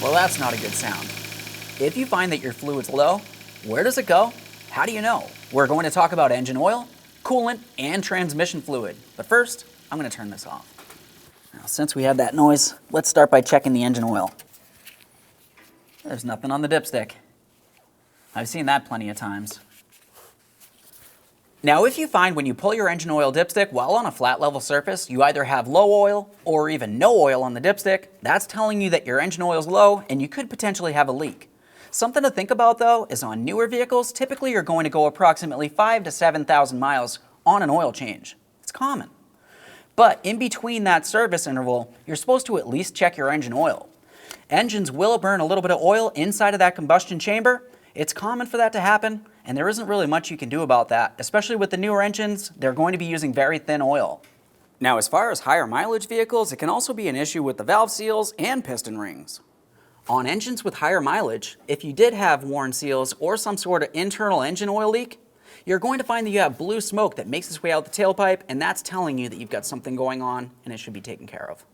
Well, that's not a good sound. If you find that your fluid's low, where does it go? How do you know? We're going to talk about engine oil, coolant, and transmission fluid. But first, I'm going to turn this off. Now, since we have that noise, let's start by checking the engine oil. There's nothing on the dipstick. I've seen that plenty of times. Now, if you find when you pull your engine oil dipstick while on a flat level surface, you either have low oil or even no oil on the dipstick, that's telling you that your engine oil is low and you could potentially have a leak. Something to think about though is on newer vehicles, typically you're going to go approximately 5,000 to 7,000 miles on an oil change. It's common. But in between that service interval, you're supposed to at least check your engine oil. Engines will burn a little bit of oil inside of that combustion chamber. It's common for that to happen, and there isn't really much you can do about that, especially with the newer engines. They're going to be using very thin oil. Now, as far as higher mileage vehicles, it can also be an issue with the valve seals and piston rings. On engines with higher mileage, if you did have worn seals or some sort of internal engine oil leak, you're going to find that you have blue smoke that makes its way out the tailpipe, and that's telling you that you've got something going on and it should be taken care of.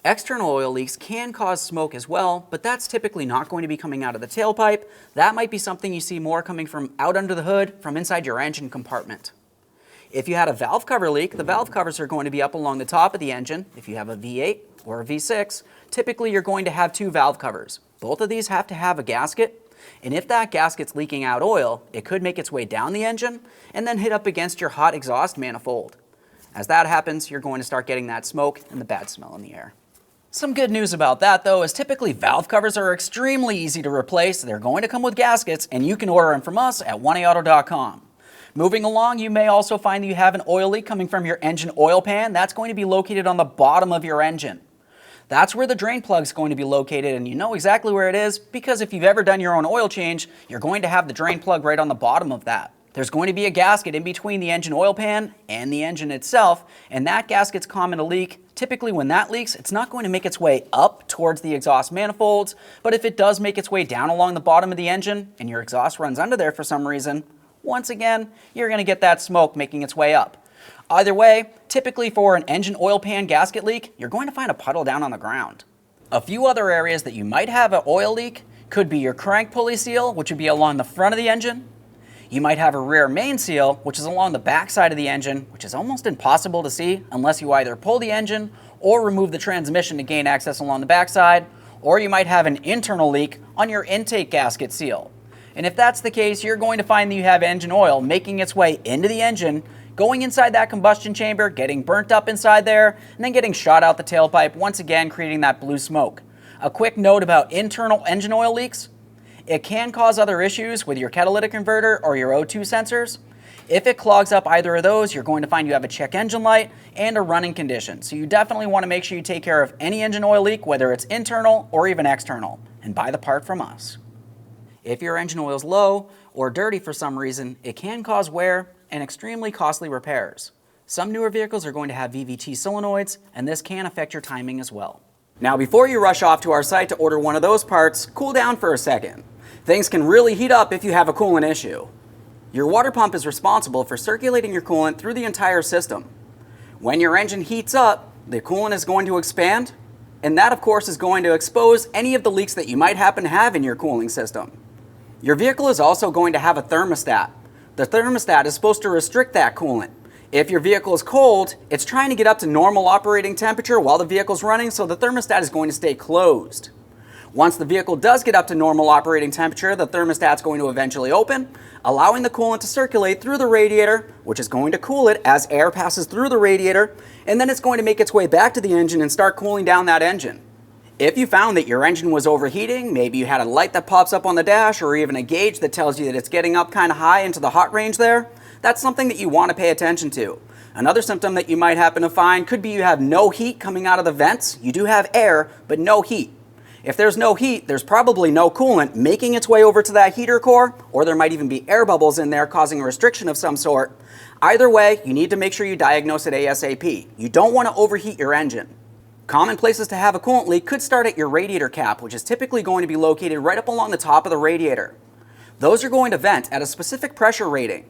External oil leaks can cause smoke as well, but that's typically not going to be coming out of the tailpipe. That might be something you see more coming from out under the hood, from inside your engine compartment. If you had a valve cover leak, the valve covers are going to be up along the top of the engine. If you have a V8 or a V6, typically you're going to have two valve covers. Both of these have to have a gasket, and if that gasket's leaking out oil, it could make its way down the engine and then hit up against your hot exhaust manifold. As that happens, you're going to start getting that smoke and the bad smell in the air. Some good news about that though is typically valve covers are extremely easy to replace. They're going to come with gaskets and you can order them from us at 1aauto.com. Moving along, you may also find that you have an oil leak coming from your engine oil pan. That's going to be located on the bottom of your engine. That's where the drain plug is going to be located, and you know exactly where it is because if you've ever done your own oil change, you're going to have the drain plug right on the bottom of that. There's going to be a gasket in between the engine oil pan and the engine itself, and that gasket's common to leak. Typically when that leaks, it's not going to make its way up towards the exhaust manifolds, but if it does make its way down along the bottom of the engine and your exhaust runs under there for some reason, once again, you're going to get that smoke making its way up. Either way, typically for an engine oil pan gasket leak, you're going to find a puddle down on the ground. A few other areas that you might have an oil leak could be your crank pulley seal, which would be along the front of the engine. You might have a rear main seal, which is along the back side of the engine, which is almost impossible to see unless you either pull the engine or remove the transmission to gain access along the back side, or you might have an internal leak on your intake gasket seal. And if that's the case, you're going to find that you have engine oil making its way into the engine, going inside that combustion chamber, getting burnt up inside there, and then getting shot out the tailpipe, once again creating that blue smoke. A quick note about internal engine oil leaks. It can cause other issues with your catalytic converter or your O2 sensors. If it clogs up either of those, you're going to find you have a check engine light and a running condition. So you definitely want to make sure you take care of any engine oil leak, whether it's internal or even external, and buy the part from us. If your engine oil is low or dirty for some reason, it can cause wear and extremely costly repairs. Some newer vehicles are going to have VVT solenoids, and this can affect your timing as well. Now, before you rush off to our site to order one of those parts, cool down for a second. Things can really heat up if you have a coolant issue. Your water pump is responsible for circulating your coolant through the entire system. When your engine heats up, the coolant is going to expand, and that of course is going to expose any of the leaks that you might happen to have in your cooling system. Your vehicle is also going to have a thermostat. The thermostat is supposed to restrict that coolant. If your vehicle is cold, it's trying to get up to normal operating temperature while the vehicle's running, so the thermostat is going to stay closed. Once the vehicle does get up to normal operating temperature, the thermostat's going to eventually open, allowing the coolant to circulate through the radiator, which is going to cool it as air passes through the radiator, and then it's going to make its way back to the engine and start cooling down that engine. If you found that your engine was overheating, maybe you had a light that pops up on the dash or even a gauge that tells you that it's getting up kind of high into the hot range there, that's something that you want to pay attention to. Another symptom that you might happen to find could be you have no heat coming out of the vents. You do have air, but no heat. If there's no heat, there's probably no coolant making its way over to that heater core, or there might even be air bubbles in there causing a restriction of some sort. Either way, you need to make sure you diagnose it ASAP. You don't want to overheat your engine. Common places to have a coolant leak could start at your radiator cap, which is typically going to be located right up along the top of the radiator. Those are going to vent at a specific pressure rating.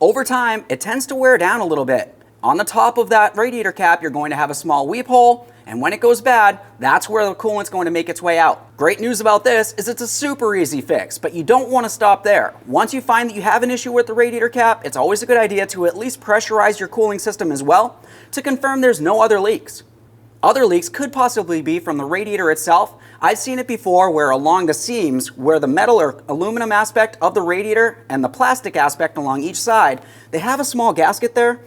Over time, it tends to wear down a little bit. On the top of that radiator cap, you're going to have a small weep hole, and when it goes bad, that's where the coolant's going to make its way out. Great news about this is it's a super easy fix, but you don't want to stop there. Once you find that you have an issue with the radiator cap, it's always a good idea to at least pressurize your cooling system as well to confirm there's no other leaks. Other leaks could possibly be from the radiator itself. I've seen it before where along the seams, where the metal or aluminum aspect of the radiator and the plastic aspect along each side, they have a small gasket there.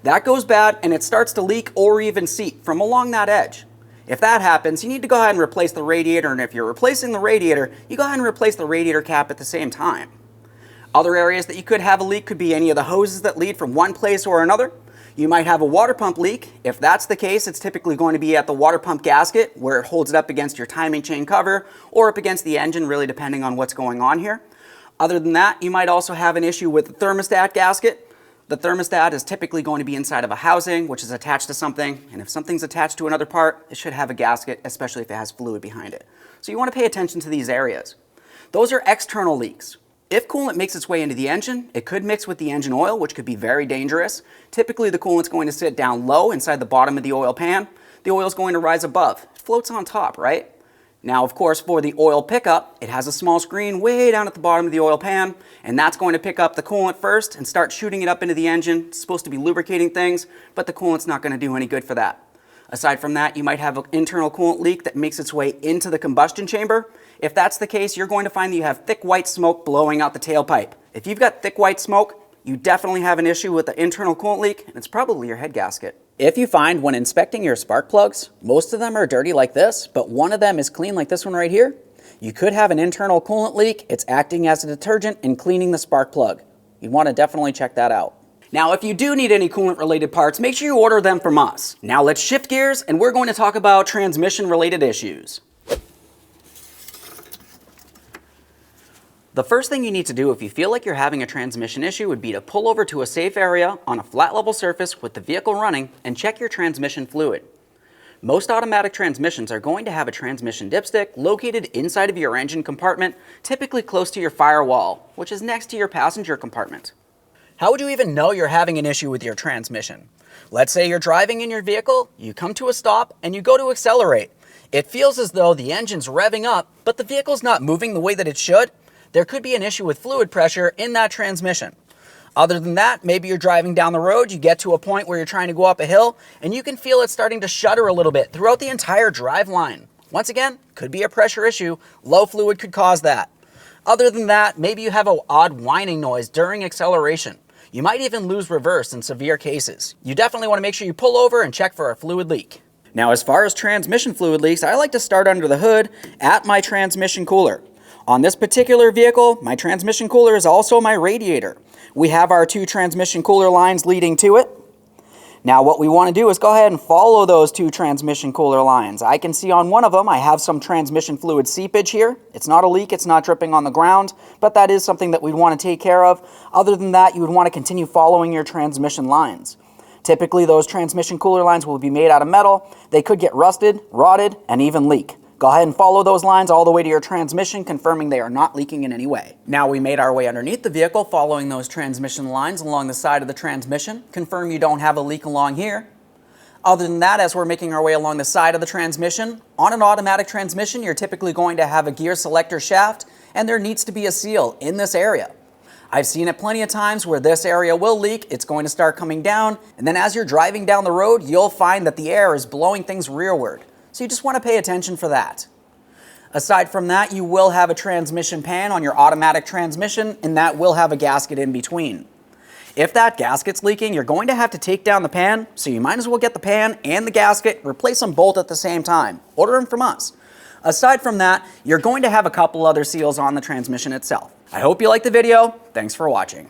That goes bad and it starts to leak or even seep from along that edge. If that happens, you need to go ahead and replace the radiator, and if you're replacing the radiator, you go ahead and replace the radiator cap at the same time. Other areas that you could have a leak could be any of the hoses that lead from one place or another. You might have a water pump leak. If that's the case, it's typically going to be at the water pump gasket where it holds it up against your timing chain cover or up against the engine, really depending on what's going on here. Other than that, you might also have an issue with the thermostat gasket. The thermostat is typically going to be inside of a housing, which is attached to something, and if something's attached to another part, it should have a gasket, especially if it has fluid behind it. So you want to pay attention to these areas. Those are external leaks. If coolant makes its way into the engine, it could mix with the engine oil, which could be very dangerous. Typically, the coolant's going to sit down low inside the bottom of the oil pan. The oil's going to rise above. It floats on top, right? Now, of course, for the oil pickup, it has a small screen way down at the bottom of the oil pan, and that's going to pick up the coolant first and start shooting it up into the engine. It's supposed to be lubricating things, but the coolant's not going to do any good for that. Aside from that, you might have an internal coolant leak that makes its way into the combustion chamber. If that's the case, you're going to find that you have thick white smoke blowing out the tailpipe. If you've got thick white smoke, you definitely have an issue with the internal coolant leak, and it's probably your head gasket. If you find when inspecting your spark plugs, most of them are dirty like this, but one of them is clean like this one right here, you could have an internal coolant leak. It's acting as a detergent and cleaning the spark plug. You'd want to definitely check that out. Now, if you do need any coolant related parts, make sure you order them from us. Now let's shift gears and we're going to talk about transmission related issues. The first thing you need to do if you feel like you're having a transmission issue would be to pull over to a safe area on a flat level surface with the vehicle running and check your transmission fluid. Most automatic transmissions are going to have a transmission dipstick located inside of your engine compartment, typically close to your firewall, which is next to your passenger compartment. How would you even know you're having an issue with your transmission? Let's say you're driving in your vehicle, you come to a stop, and you go to accelerate. It feels as though the engine's revving up, but the vehicle's not moving the way that it should. There could be an issue with fluid pressure in that transmission. Other than that, maybe you're driving down the road, you get to a point where you're trying to go up a hill, and you can feel it starting to shudder a little bit throughout the entire drive line. Once again, could be a pressure issue. Low fluid could cause that. Other than that, maybe you have an odd whining noise during acceleration. You might even lose reverse in severe cases. You definitely want to make sure you pull over and check for a fluid leak. Now, as far as transmission fluid leaks, I like to start under the hood at my transmission cooler. On this particular vehicle, my transmission cooler is also my radiator. We have our two transmission cooler lines leading to it. Now what we want to do is go ahead and follow those two transmission cooler lines. I can see on one of them I have some transmission fluid seepage here. It's not a leak, it's not dripping on the ground, but that is something that we'd want to take care of. Other than that, you would want to continue following your transmission lines. Typically those transmission cooler lines will be made out of metal. They could get rusted, rotted, and even leak. Go ahead and follow those lines all the way to your transmission, confirming they are not leaking in any way. Now we made our way underneath the vehicle, following those transmission lines along the side of the transmission. Confirm you don't have a leak along here. Other than that, as we're making our way along the side of the transmission, on an automatic transmission, you're typically going to have a gear selector shaft, and there needs to be a seal in this area. I've seen it plenty of times where this area will leak, it's going to start coming down, and then as you're driving down the road, you'll find that the air is blowing things rearward. So you just want to pay attention for that. Aside from that, you will have a transmission pan on your automatic transmission, and that will have a gasket in between. If that gasket's leaking, you're going to have to take down the pan, so you might as well get the pan and the gasket, replace them both at the same time. Order them from us. Aside from that, you're going to have a couple other seals on the transmission itself. I hope you liked the video. Thanks for watching.